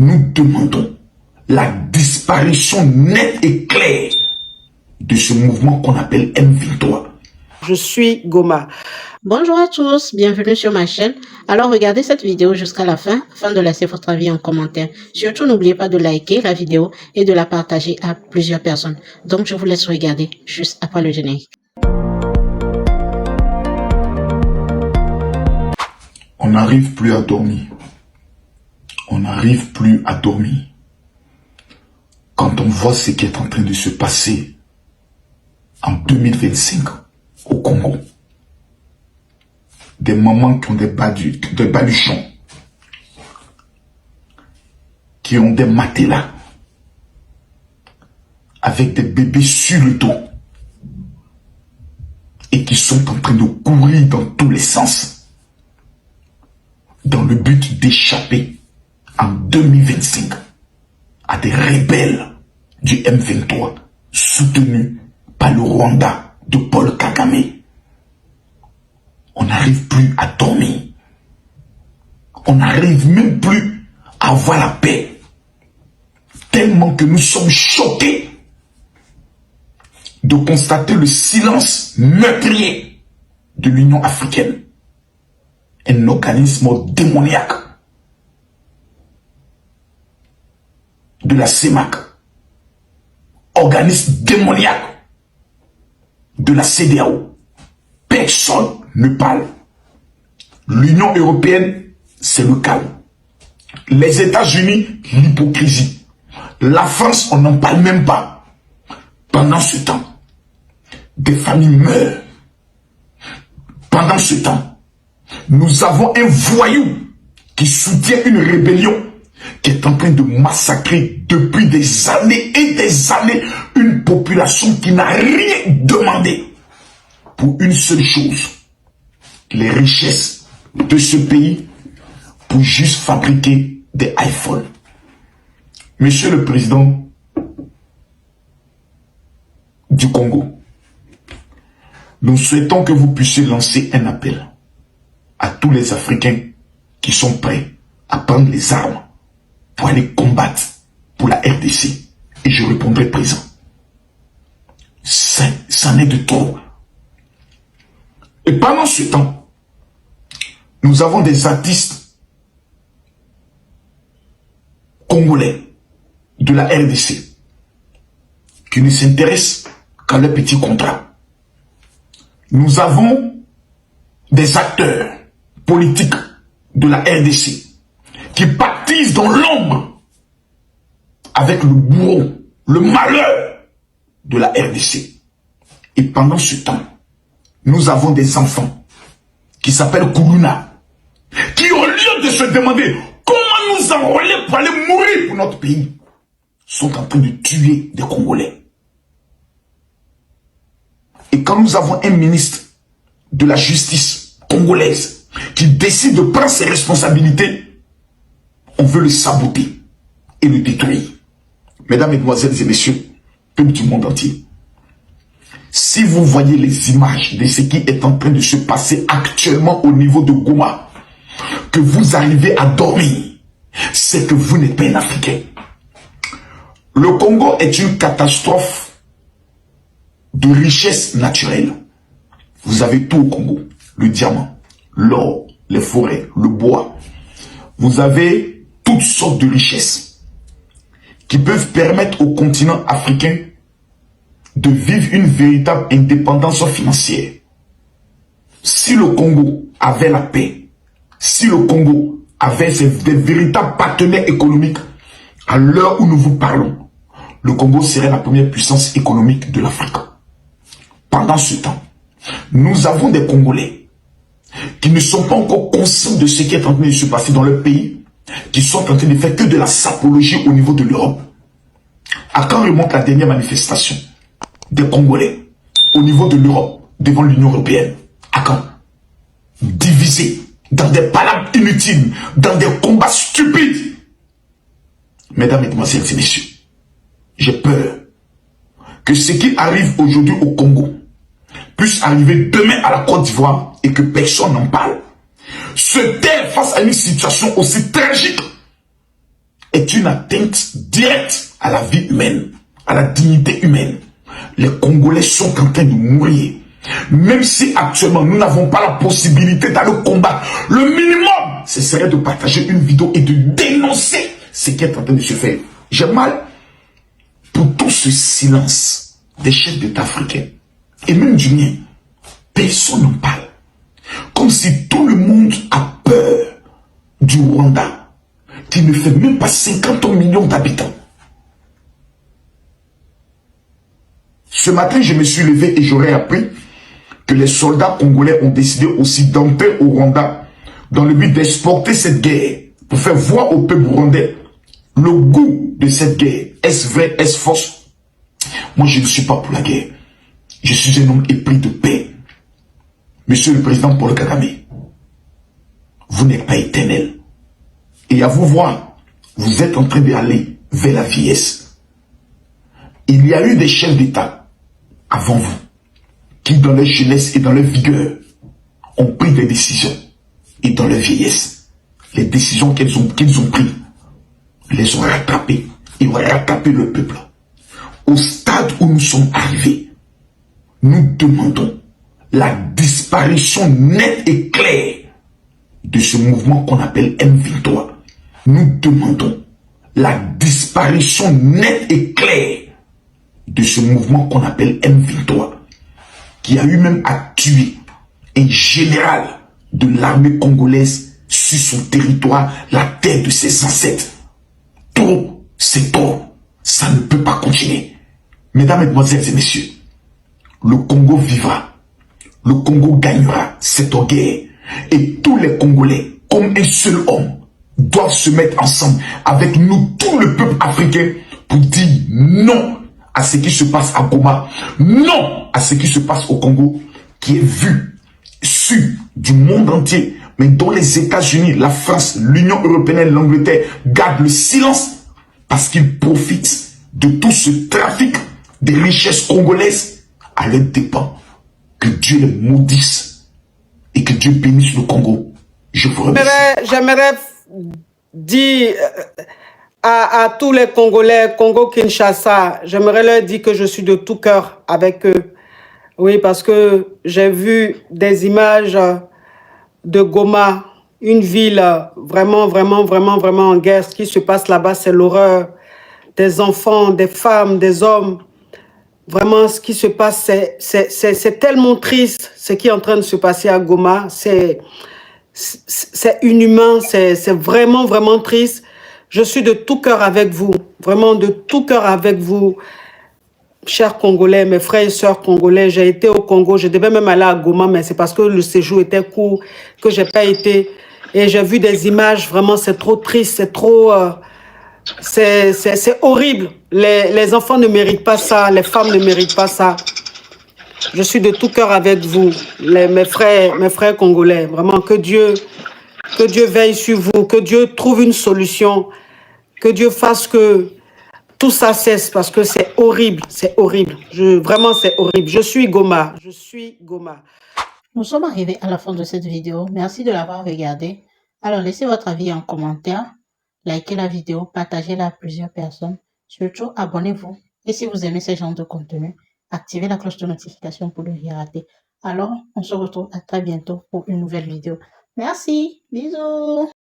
Nous demandons la disparition nette et claire de ce mouvement qu'on appelle M23. Je suis Goma. Bonjour à tous, bienvenue sur ma chaîne. Alors regardez cette vidéo jusqu'à la fin afin de laisser votre avis en commentaire. Surtout n'oubliez pas de liker la vidéo et de la partager à plusieurs personnes. Donc je vous laisse regarder juste après le générique. On n'arrive plus à dormir. On n'arrive plus à dormir. Quand on voit ce qui est en train de se passer en 2025 au Congo. Des mamans qui ont des baluchons, qui ont des matelas, avec des bébés sur le dos, et qui sont en train de courir dans tous les sens, dans le but d'échapper en 2025 à des rebelles du M23 soutenus par le Rwanda de Paul Kagame. On n'arrive plus à dormir. On n'arrive même plus à avoir la paix. Tellement que nous sommes choqués de constater le silence meurtrier de l'Union africaine. Un organisme démoniaque de la CEMAC, organisme démoniaque de la CEDEAO. Personne ne parle. L'Union européenne, c'est le chaos. Les États-Unis, l'hypocrisie. La France, on n'en parle même pas. Pendant ce temps, des familles meurent. Pendant ce temps, nous avons un voyou qui soutient une rébellion qui est en train de massacrer depuis des années et des années une population qui n'a rien demandé pour une seule chose, les richesses de ce pays pour juste fabriquer des iPhones. Monsieur le Président du Congo, nous souhaitons que vous puissiez lancer un appel à tous les Africains qui sont prêts à prendre les armes pour aller combattre pour la RDC. Et je répondrai présent. C'en est de trop. Et pendant ce temps, nous avons des artistes congolais de la RDC qui ne s'intéressent qu'à leur petit contrat. Nous avons des acteurs politiques de la RDC qui pactisent dans l'ombre avec le bourreau, le malheur de la RDC. Et pendant ce temps, nous avons des enfants qui s'appellent Kourouna, qui au lieu de se demander comment nous enrôler pour aller mourir pour notre pays, sont en train de tuer des Congolais. Et quand nous avons un ministre de la justice congolaise qui décide de prendre ses responsabilités, on veut le saboter et le détruire. Mesdames, Mesdemoiselles et Messieurs, peuple du monde entier, si vous voyez les images de ce qui est en train de se passer actuellement au niveau de Goma, que vous arrivez à dormir, c'est que vous n'êtes pas un Africain. Le Congo est une catastrophe de richesse naturelle. Vous avez tout au Congo. Le diamant, l'or, les forêts, le bois. Vous avez toutes sortes de richesses qui peuvent permettre au continent africain de vivre une véritable indépendance financière. Si le Congo avait la paix, si le Congo avait des véritables partenaires économiques, à l'heure où nous vous parlons, le Congo serait la première puissance économique de l'Afrique. Pendant ce temps, nous avons des Congolais qui ne sont pas encore conscients de ce qui est en train de se passer dans leur pays, qui sont en train de faire que de la sapologie au niveau de l'Europe. À quand remonte la dernière manifestation des Congolais au niveau de l'Europe, devant l'Union européenne? À quand? Divisés dans des palabres inutiles, dans des combats stupides. Mesdames, Mesdemoiselles et Messieurs, j'ai peur que ce qui arrive aujourd'hui au Congo puisse arriver demain à la Côte d'Ivoire et que personne n'en parle. Se taire face à une situation aussi tragique est une atteinte directe à la vie humaine, à la dignité humaine. Les Congolais sont en train de mourir. Même si actuellement nous n'avons pas la possibilité d'aller combattre, le minimum, ce serait de partager une vidéo et de dénoncer ce qui est en train de se faire. J'ai mal pour tout ce silence des chefs d'État africains et même du mien. Personne n'en parle. Comme si tout le monde a peur du Rwanda, qui ne fait même pas 50 millions d'habitants. Ce matin, je me suis levé et j'aurais appris que les soldats congolais ont décidé aussi d'entrer au Rwanda dans le but d'exporter cette guerre pour faire voir au peuple rwandais le goût de cette guerre. Est-ce vrai, est-ce fausse? Moi, je ne suis pas pour la guerre. Je suis un homme épris de paix. Monsieur le Président Paul Kagame, vous n'êtes pas éternel. Et à vous voir, vous êtes en train d'aller vers la vieillesse. Il y a eu des chefs d'État avant vous qui, dans leur jeunesse et dans leur vigueur, ont pris des décisions. Et dans leur vieillesse, les décisions qu'ils ont prises les ont rattrapées et ont rattrapé le peuple. Au stade où nous sommes arrivés, nous demandons la disparition nette et claire de ce mouvement qu'on appelle M23. Nous demandons la disparition nette et claire de ce mouvement qu'on appelle M23, qui a eu même à tuer un général de l'armée congolaise sur son territoire, la terre de ses ancêtres. Trop, c'est trop. Ça ne peut pas continuer. Mesdames, Mesdemoiselles et Messieurs, le Congo vivra. Le Congo gagnera cette guerre. Et tous les Congolais, comme un seul homme, doivent se mettre ensemble avec nous, tout le peuple africain, pour dire non à ce qui se passe à Goma, non à ce qui se passe au Congo, qui est vu, su du monde entier, mais dont les États-Unis, la France, l'Union européenne, l'Angleterre gardent le silence parce qu'ils profitent de tout ce trafic des richesses congolaises à leurs dépens. Que Dieu les maudisse et que Dieu bénisse le Congo. Je vous remercie. J'aimerais dire à tous les Congolais, Congo-Kinshasa, j'aimerais leur dire que je suis de tout cœur avec eux. Oui, parce que j'ai vu des images de Goma, une ville vraiment en guerre. Ce qui se passe là-bas, c'est l'horreur. Des enfants, des femmes, des hommes. Vraiment, ce qui se passe, c'est tellement triste, ce qui est en train de se passer à Goma. C'est inhumain, c'est vraiment triste. Je suis de tout cœur avec vous, vraiment de tout cœur avec vous, chers Congolais, mes frères et sœurs congolais. J'ai été au Congo, je devais même aller à Goma, mais c'est parce que le séjour était court que j'ai pas été. Et j'ai vu des images, vraiment, c'est trop triste, c'est trop... c'est horrible. Les enfants ne méritent pas ça, les femmes ne méritent pas ça. Je suis de tout cœur avec vous, mes frères congolais. Vraiment, que Dieu veille sur vous, que Dieu trouve une solution, que Dieu fasse que tout ça cesse, parce que c'est horrible, c'est horrible. Vraiment, c'est horrible. Je suis Goma, je suis Goma. Nous sommes arrivés à la fin de cette vidéo. Merci de l'avoir regardée. Alors, laissez votre avis en commentaire. Likez la vidéo, partagez-la à plusieurs personnes. Surtout, abonnez-vous. Et si vous aimez ce genre de contenu, activez la cloche de notification pour ne rien rater. Alors, on se retrouve à très bientôt pour une nouvelle vidéo. Merci, bisous.